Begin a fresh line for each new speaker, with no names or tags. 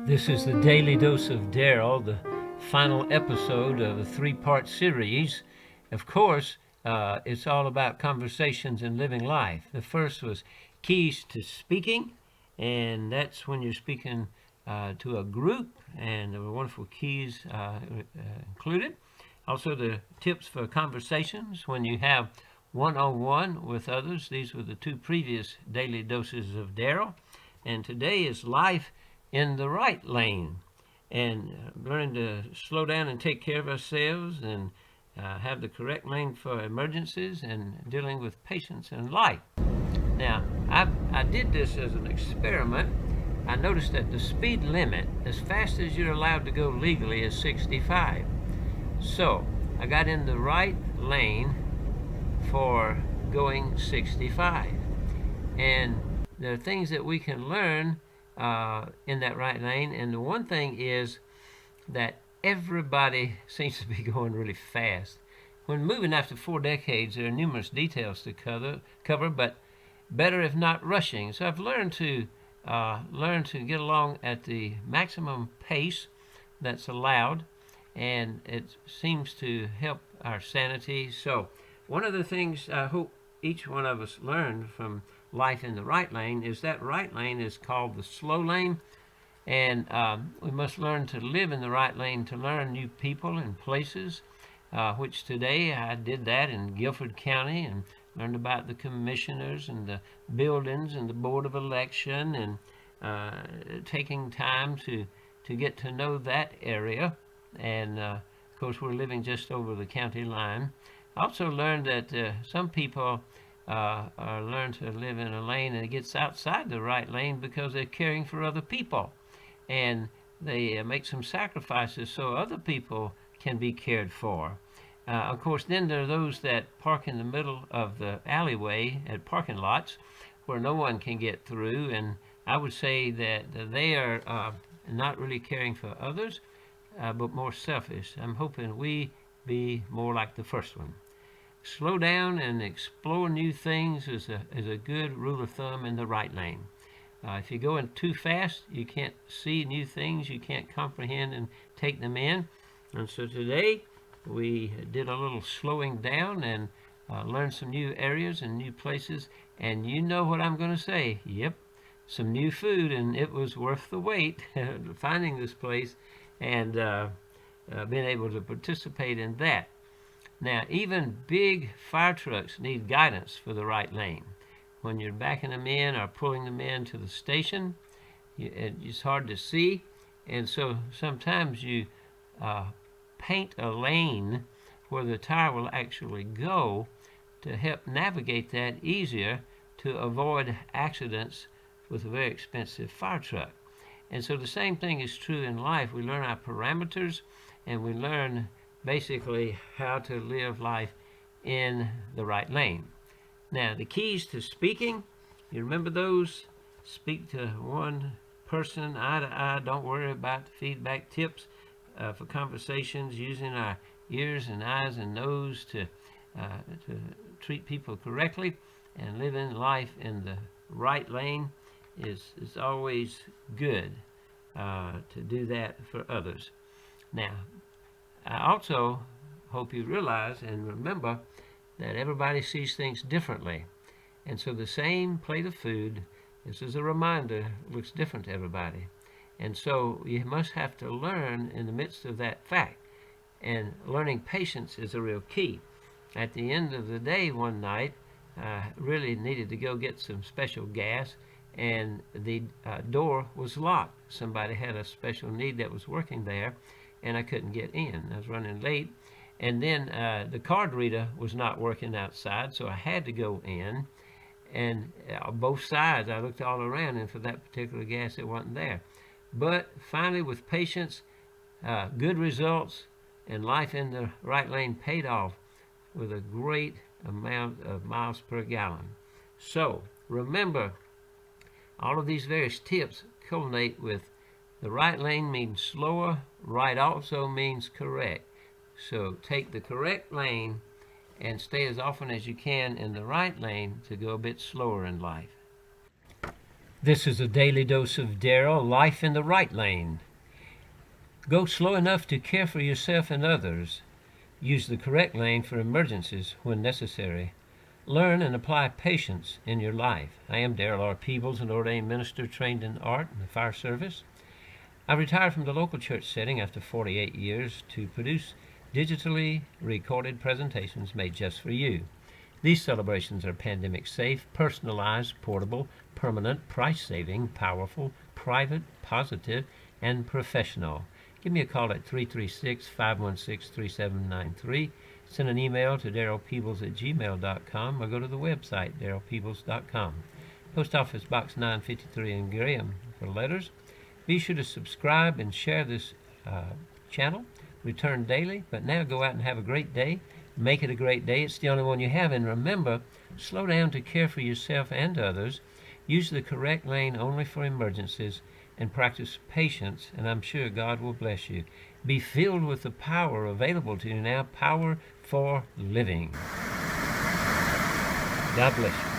This is the Daily Dose of Daryl, the final episode of a three-part series. Of course, it's all about conversations and living life. The first was keys to speaking, and that's when you're speaking to a group, and there were wonderful keys included. Also, the tips for conversations when you have one-on-one with others. These were the two previous Daily Doses of Daryl. And today is life in the right lane, and learn to slow down and take care of ourselves, and have the correct lane for emergencies and dealing with patience in life. Now, I did this as an experiment. I noticed that the speed limit, as fast as you're allowed to go legally, is 65. So I got in the right lane for going 65. And there are things that we can learn in that right lane. And the one thing is that everybody seems to be going really fast. When moving after 4 decades, there are numerous details to cover, but better if not rushing. So I've learned to get along at the maximum pace that's allowed, and it seems to help our sanity. So one of the things I hope each one of us learned from life in the right lane is that right lane is called the slow lane, and we must learn to live in the right lane to learn new people and places, which today I did that in Guilford County and learned about the commissioners and the buildings and the board of election, and taking time to get to know that area. And of course, we're living just over the county line. I also learned that some people learn to live in a lane that gets outside the right lane because they're caring for other people, and they make some sacrifices so other people can be cared for. Of course, then there are those that park in the middle of the alleyway at parking lots where no one can get through, and I would say that they are not really caring for others, but more selfish. I'm hoping we be more like the first one. Slow down and explore new things is a good rule of thumb in the right lane. If you're going too fast, you can't see new things, you can't comprehend and take them in. And so today we did a little slowing down and learned some new areas and new places. And you know what I'm going to say. Yep, some new food, and it was worth the wait finding this place and being able to participate in that. Now, even big fire trucks need guidance for the right lane. When you're backing them in or pulling them into the station, it's hard to see, and so sometimes you paint a lane where the tire will actually go to help navigate that easier to avoid accidents with a very expensive fire truck. And so the same thing is true in life. We learn our parameters, and we learn basically how to live life in the right lane. Now, the keys to speaking, you remember those? Speak to one person eye to eye. Don't worry about the feedback. Tips for conversations, using our ears and eyes and nose to treat people correctly, and living life in the right lane is always good to do that for others. Now, I also hope you realize and remember that everybody sees things differently. And so the same plate of food, this is a reminder, looks different to everybody. And so you must have to learn in the midst of that fact. And learning patience is a real key. At the end of the day one night, I really needed to go get some special gas, and the door was locked. Somebody had a special need that was working there, and I couldn't get in. I was running late. And then the card reader was not working outside, so I had to go in. And both sides, I looked all around, and for that particular gas, it wasn't there. But finally, with patience, good results, and life in the right lane paid off with a great amount of miles per gallon. So remember, all of these various tips culminate with the right lane means slower, right also means correct. So take the correct lane and stay as often as you can in the right lane to go a bit slower in life. This is a daily dose of Daryl, life in the right lane. Go slow enough to care for yourself and others. Use the correct lane for emergencies when necessary. Learn and apply patience in your life. I am Daryl R. Peebles, an ordained minister trained in art and the fire service. I retired from the local church setting after 48 years to produce digitally recorded presentations made just for you. These celebrations are pandemic safe, personalized, portable, permanent, price-saving, powerful, private, positive, and professional. Give me a call at 336-516-3793. Send an email to darylpeebles@gmail.com or go to the website, darylpeebles.com. Post Office Box 953 in Graham for letters. Be sure to subscribe and share this channel. Return daily, but now go out and have a great day. Make it a great day. It's the only one you have. And remember, slow down to care for yourself and others. Use the correct lane only for emergencies and practice patience, and I'm sure God will bless you. Be filled with the power available to you now, power for living. God bless you.